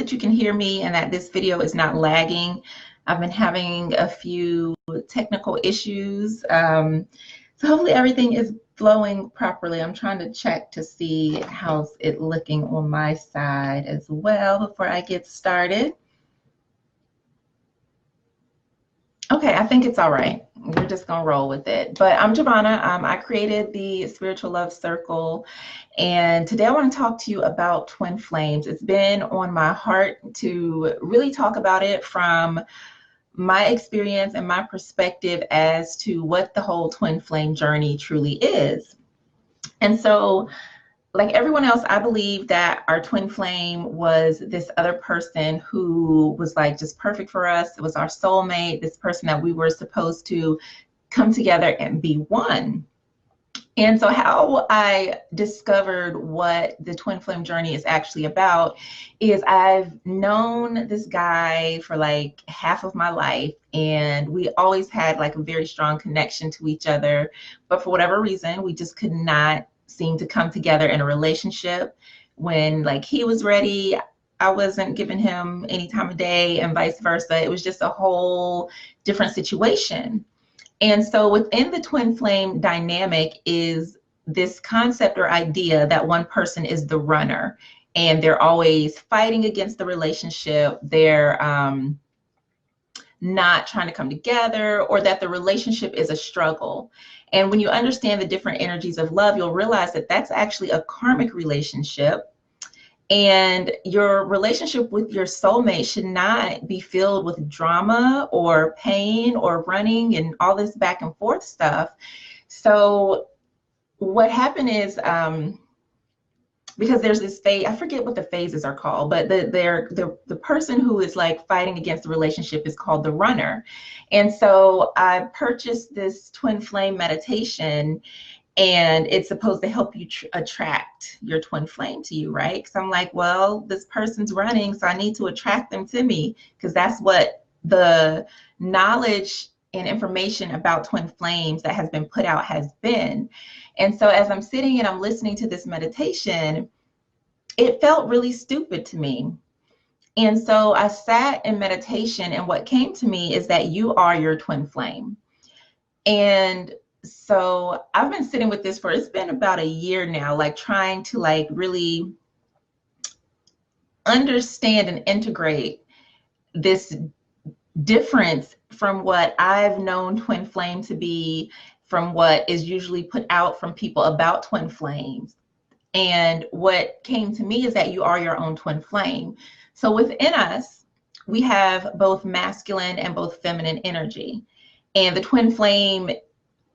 that you can hear me and that this video is not lagging. I've been having a few technical issues. So hopefully everything is flowing properly. I'm trying to check to see how's it looking on my side as well before I get started. Okay, I think it's all right. We're just gonna roll with it. But I'm Giovanna. I created the Spiritual Love Circle, and today I want to talk to you about twin flames. It's been on my heart to really talk about it from my experience and my perspective as to what the whole twin flame journey truly is. And so, like everyone else, I believe that our twin flame was this other person who was like just perfect for us. It was our soulmate, this person that we were supposed to come together and be one. And so how I discovered what the twin flame journey is actually about is I've known this guy for like half of my life, and we always had like a very strong connection to each other. But for whatever reason, we just could not seem to come together in a relationship. When like he was ready, I wasn't giving him any time of day, and vice versa. It was just a whole different situation. And so within the twin flame dynamic is this concept or idea that one person is the runner, and they're always fighting against the relationship. They're not trying to come together, or that the relationship is a struggle. And when you understand the different energies of love, you'll realize that that's actually a karmic relationship. And your relationship with your soulmate should not be filled with drama or pain or running and all this back and forth stuff. So what happened is, because there's this phase, I forget what the phases are called, but the person who is like fighting against the relationship is called the runner. And so I purchased this twin flame meditation, and it's supposed to help you attract your twin flame to you, right? Because I'm like, well, this person's running, so I need to attract them to me, because that's what the knowledge and information about twin flames that has been put out has been. And so as I'm sitting and I'm listening to this meditation, it felt really stupid to me. And so I sat in meditation, and what came to me is that you are your twin flame. And so I've been sitting with this for, it's been about a year now, like trying to like really understand and integrate this difference from what I've known twin flame to be, from what is usually put out from people about twin flames. And what came to me is that you are your own twin flame. So within us, we have both masculine and both feminine energy. And the twin flame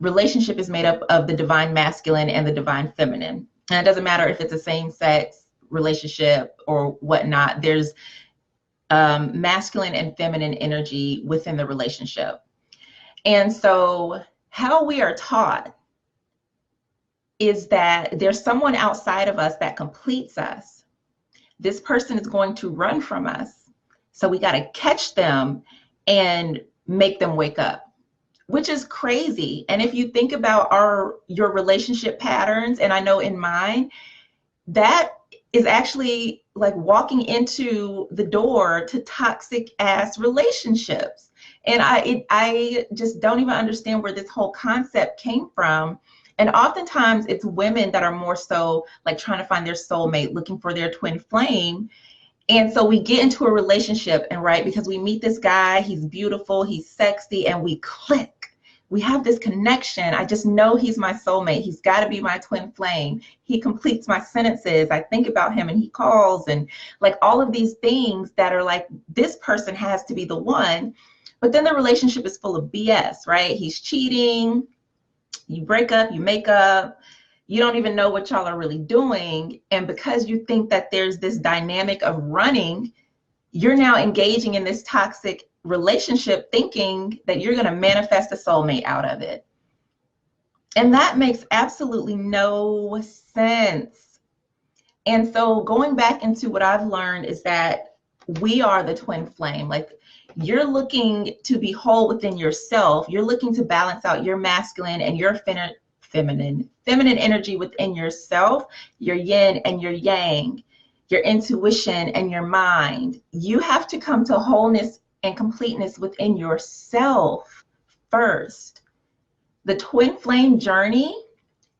relationship is made up of the divine masculine and the divine feminine. And it doesn't matter if it's a same-sex relationship or whatnot. There's masculine and feminine energy within the relationship. And so how we are taught is that there's someone outside of us that completes us. This person is going to run from us. So we got to catch them and make them wake up, which is crazy. And if you think about your relationship patterns, and I know in mine, that is actually like walking into the door to toxic ass relationships. And I just don't even understand where this whole concept came from. And oftentimes it's women that are more so like trying to find their soulmate, looking for their twin flame. And so we get into a relationship, and right, because we meet this guy, he's beautiful, he's sexy, and we click. We have this connection. I just know he's my soulmate. He's got to be my twin flame. He completes my sentences. I think about him and he calls, and like all of these things that are like, this person has to be the one. But then the relationship is full of BS, right? He's cheating. You break up, you make up. You don't even know what y'all are really doing. And because you think that there's this dynamic of running, you're now engaging in this toxic relationship thinking that you're going to manifest a soulmate out of it. And that makes absolutely no sense. And so going back into what I've learned is that we are the twin flame. Like, you're looking to be whole within yourself. You're looking to balance out your masculine and your feminine energy within yourself, your yin and your yang. your intuition, and your mind. You have to come to wholeness and completeness within yourself first. The twin flame journey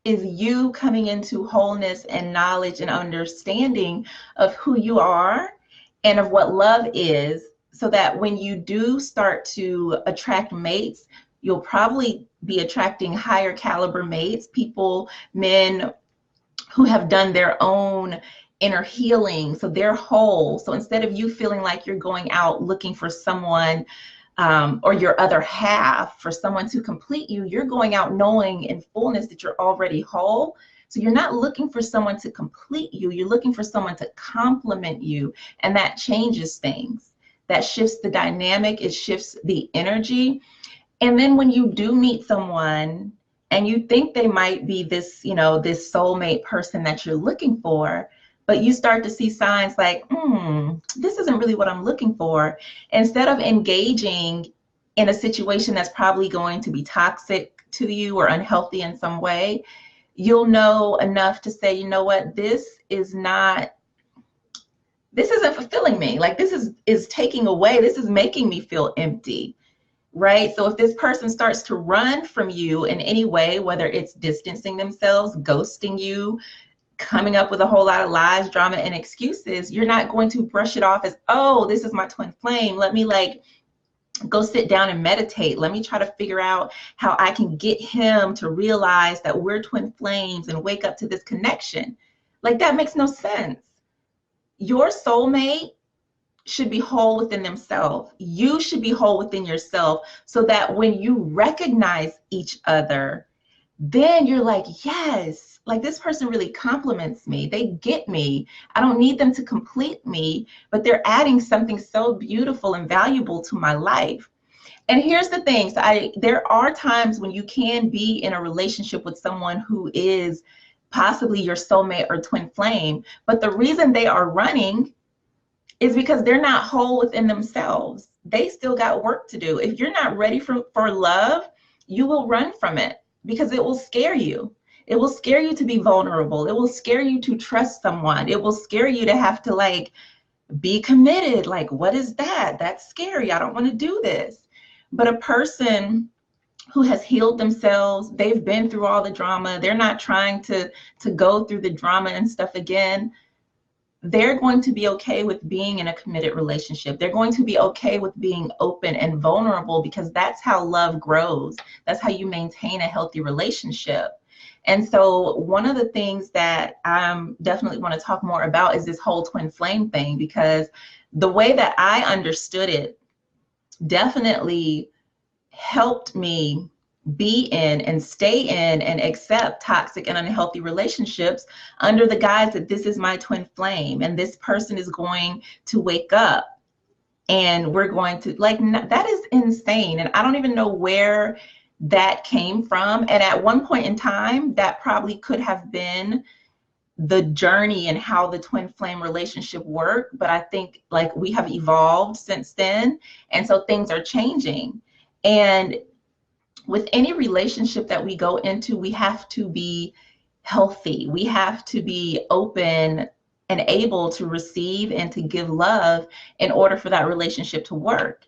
is you coming into wholeness and knowledge and understanding of who you are and of what love is, so that when you do start to attract mates, you'll probably be attracting higher caliber mates, people, men who have done their own inner healing, so they're whole. So instead of you feeling like you're going out looking for someone or your other half, for someone to complete you, you're going out knowing in fullness that you're already whole. So you're not looking for someone to complete you, you're looking for someone to complement you. And that changes things. That shifts the dynamic, it shifts the energy. And then when you do meet someone and you think they might be this, this soulmate person that you're looking for, but you start to see signs like, this isn't really what I'm looking for. Instead of engaging in a situation that's probably going to be toxic to you or unhealthy in some way, you'll know enough to say, you know what, this isn't fulfilling me. Like, this is taking away, this is making me feel empty. Right? So if this person starts to run from you in any way, whether it's distancing themselves, ghosting you, coming up with a whole lot of lies, drama, and excuses, you're not going to brush it off as, oh, this is my twin flame. Let me go sit down and meditate. Let me try to figure out how I can get him to realize that we're twin flames and wake up to this connection. Like, that makes no sense. Your soulmate should be whole within themselves. You should be whole within yourself, so that when you recognize each other, then you're like, yes, like, this person really compliments me. They get me. I don't need them to complete me, but they're adding something so beautiful and valuable to my life. And here's the thing. So there are times when you can be in a relationship with someone who is possibly your soulmate or twin flame, but the reason they are running is because they're not whole within themselves. They still got work to do. If you're not ready for love, you will run from it, because it will scare you. It will scare you to be vulnerable. It will scare you to trust someone. It will scare you to have to be committed. Like, what is that? That's scary. I don't want to do this. But a person who has healed themselves, they've been through all the drama, they're not trying to go through the drama and stuff again. They're going to be okay with being in a committed relationship. They're going to be okay with being open and vulnerable, because that's how love grows. That's how you maintain a healthy relationship. And so one of the things that I definitely want to talk more about is this whole twin flame thing, because the way that I understood it definitely helped me be in and stay in and accept toxic and unhealthy relationships under the guise that this is my twin flame and this person is going to wake up and we're going to, that is insane. And I don't even know where that came from. And at one point in time, that probably could have been the journey and how the twin flame relationship worked. But I think we have evolved since then. And so things are changing. And with any relationship that we go into, we have to be healthy. We have to be open and able to receive and to give love in order for that relationship to work.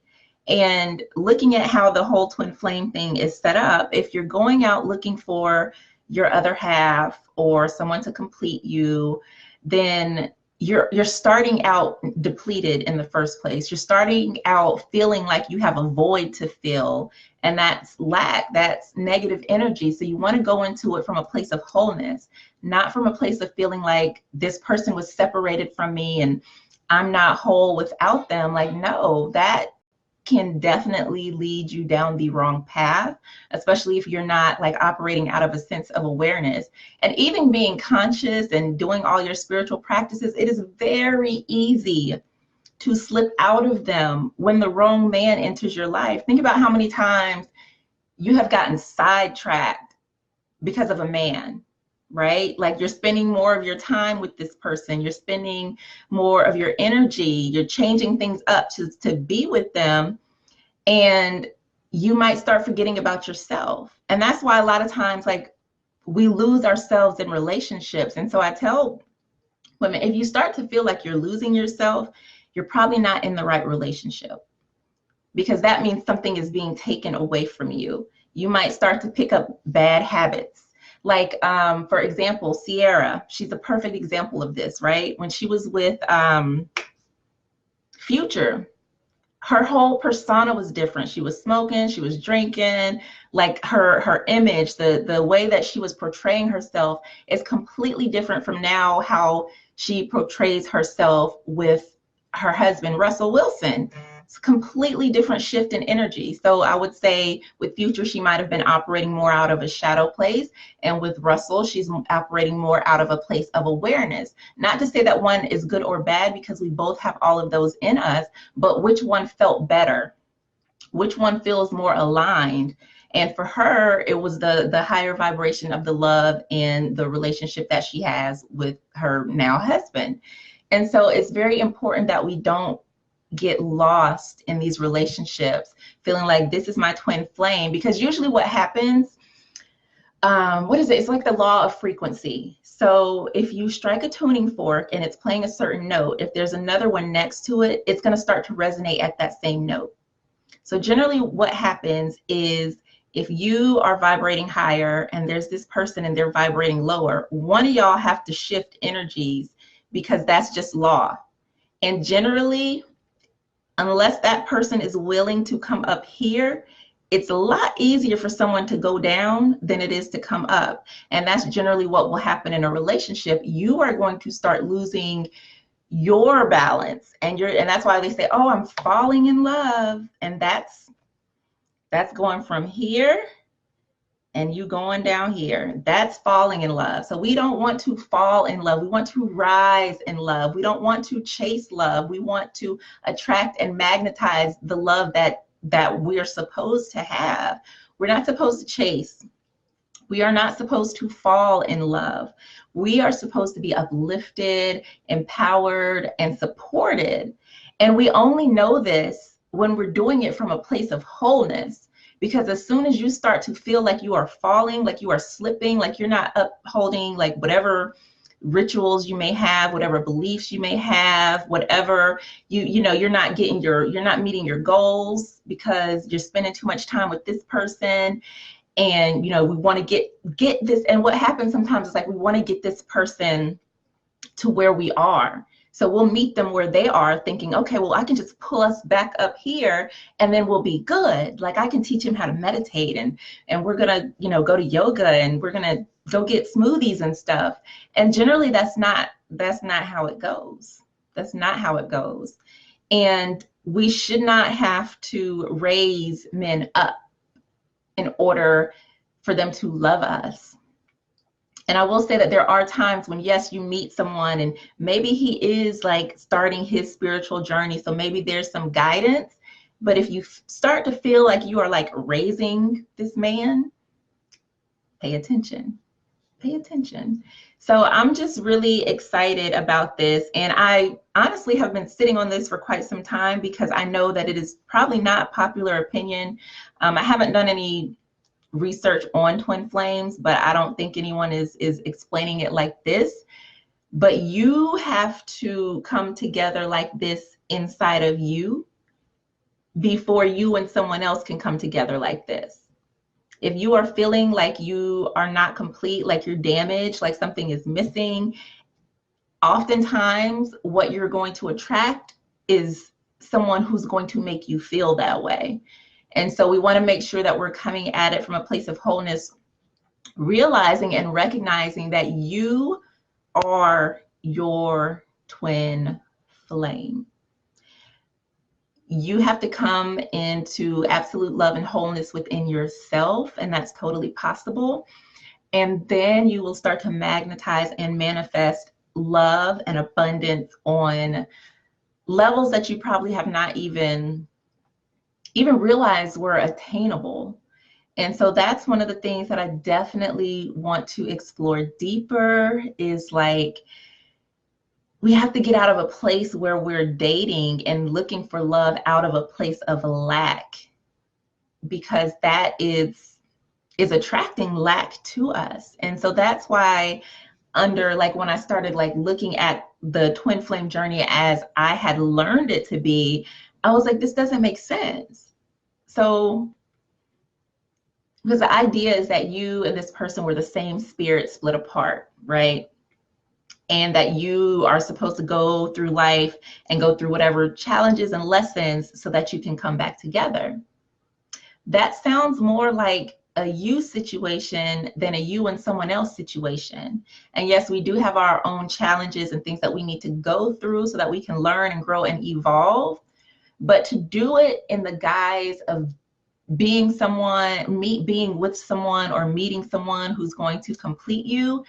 And looking at how the whole twin flame thing is set up, if you're going out looking for your other half or someone to complete you, then you're starting out depleted in the first place. You're starting out feeling like you have a void to fill, and that's lack, that's negative energy. So you want to go into it from a place of wholeness, not from a place of feeling like this person was separated from me and I'm not whole without them. No, that can definitely lead you down the wrong path, especially if you're not operating out of a sense of awareness. And even being conscious and doing all your spiritual practices, it is very easy to slip out of them when the wrong man enters your life. Think about how many times you have gotten sidetracked because of a man, right? You're spending more of your time with this person, you're spending more of your energy, you're changing things up to be with them, and you might start forgetting about yourself. And that's why a lot of times we lose ourselves in relationships. And so I tell Women, if you start to feel like you're losing yourself, you're probably not in the right relationship, because that means something is being taken away from you. You might start to pick up bad habits. Like, for example, Sierra, she's a perfect example of this, right? When she was with Future, her whole persona was different. She was smoking, she was drinking, like her image, the way that she was portraying herself is completely different from now how she portrays herself with her husband, Russell Wilson. It's a completely different shift in energy. So I would say with Future, she might have been operating more out of a shadow place. And with Russell, she's operating more out of a place of awareness. Not to say that one is good or bad, because we both have all of those in us, but which one felt better? Which one feels more aligned? And for her, it was the higher vibration of the love and the relationship that she has with her now husband. And so it's very important that we don't get lost in these relationships feeling like this is my twin flame, because usually what happens, what is it? It's like the law of frequency. So if you strike a tuning fork and it's playing a certain note, if there's another one next to it, it's going to start to resonate at that same note. So generally what happens is, if you are vibrating higher and there's this person and they're vibrating lower, one of y'all have to shift energies, because that's just law. And generally, unless that person is willing to come up here, it's a lot easier for someone to go down than it is to come up. And that's generally what will happen in a relationship. You are going to start losing your balance, and that's why they say, oh, I'm falling in love. And that's going from here and you going down here. That's falling in love. So we don't want to fall in love. We want to rise in love. We don't want to chase love. We want to attract and magnetize the love that we're supposed to have. We're not supposed to chase. We are not supposed to fall in love. We are supposed to be uplifted, empowered, and supported. And we only know this when we're doing it from a place of wholeness. Because as soon as you start to feel like you are falling, like you are slipping, like you're not upholding like whatever rituals you may have, whatever beliefs you may have, whatever you're not meeting your goals because you're spending too much time with this person. And we want to get this. And what happens sometimes is like we want to get this person to where we are. So we'll meet them where they are, thinking, okay, well, I can just pull us back up here and then we'll be good. Like I can teach him how to meditate, and we're gonna, go to yoga, and we're gonna go get smoothies and stuff. And generally that's not how it goes. That's not how it goes. And we should not have to raise men up in order for them to love us. And I will say that there are times when, yes, you meet someone and maybe he is like starting his spiritual journey. So maybe there's some guidance. But if you start to feel like you are like raising this man, pay attention. Pay attention. So I'm just really excited about this. And I honestly have been sitting on this for quite some time, because I know that it is probably not popular opinion. I haven't done any research on twin flames, but I don't think anyone is explaining it like this. But you have to come together like this inside of you before you and someone else can come together like this. If you are feeling like you are not complete, like you're damaged, like something is missing, oftentimes what you're going to attract is someone who's going to make you feel that way. And so we want to make sure that we're coming at it from a place of wholeness, realizing and recognizing that you are your twin flame. You have to come into absolute love and wholeness within yourself, and that's totally possible. And then you will start to magnetize and manifest love and abundance on levels that you probably have not even realized were attainable. And so that's one of the things that I definitely want to explore deeper, is like, we have to get out of a place where we're dating and looking for love out of a place of lack, because that is attracting lack to us. And so that's why, under like when I started like looking at the twin flame journey as I had learned it to be, I was like, this doesn't make sense. So, because the idea is that you and this person were the same spirit split apart, right? And that you are supposed to go through life and go through whatever challenges and lessons so that you can come back together. That sounds more like a you situation than a you and someone else situation. And yes, we do have our own challenges and things that we need to go through so that we can learn and grow and evolve. But to do it in the guise of being being with someone or meeting someone who's going to complete you,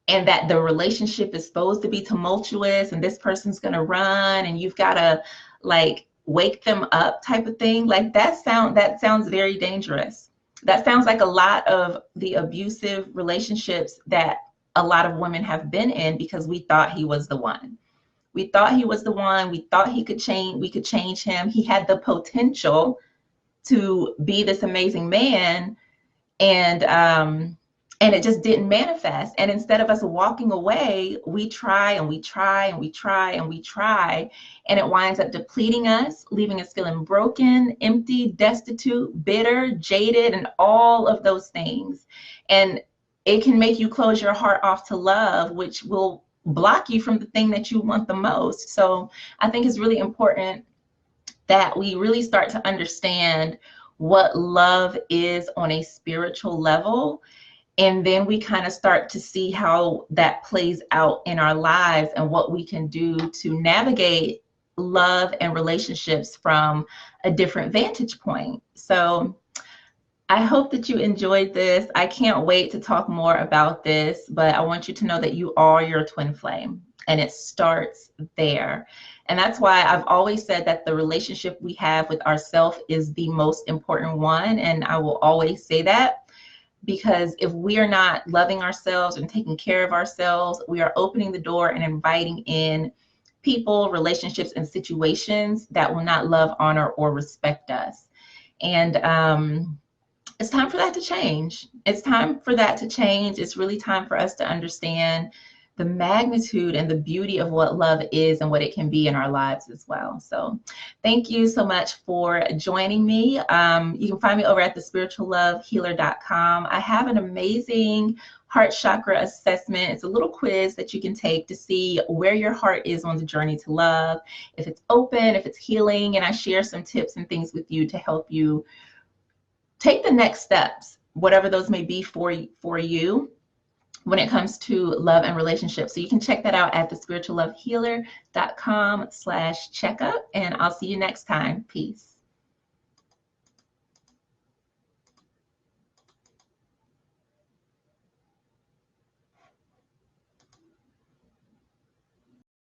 and that the relationship is supposed to be tumultuous and this person's going to run and you've got to like wake them up type of thing, like that sounds very dangerous. That sounds like a lot of the abusive relationships that a lot of women have been in, because we thought he was the one. We thought he was the one. We thought we could change him. He had the potential to be this amazing man, and it just didn't manifest. And instead of us walking away, we try and we try and we try and we try, and it winds up depleting us, leaving us feeling broken, empty, destitute, bitter, jaded, and all of those things. And it can make you close your heart off to love, which will block you from the thing that you want the most. So I think it's really important that we really start to understand what love is on a spiritual level. And then we kind of start to see how that plays out in our lives and what we can do to navigate love and relationships from a different vantage point. So I hope that you enjoyed this. I can't wait to talk more about this, but I want you to know that you are your twin flame, and it starts there. And that's why I've always said that the relationship we have with ourselves is the most important one. And I will always say that, because if we are not loving ourselves and taking care of ourselves, we are opening the door and inviting in people, relationships, and situations that will not love, honor, or respect us. And it's time for that to change. It's time for that to change. It's really time for us to understand the magnitude and the beauty of what love is and what it can be in our lives as well. So thank you so much for joining me. You can find me over at thespirituallovehealer.com. I have an amazing heart chakra assessment. It's a little quiz that you can take to see where your heart is on the journey to love, if it's open, if it's healing, and I share some tips and things with you to help you take the next steps, whatever those may be for you when it comes to love and relationships. So you can check that out at thespirituallovehealer.com/checkup, and I'll see you next time. Peace.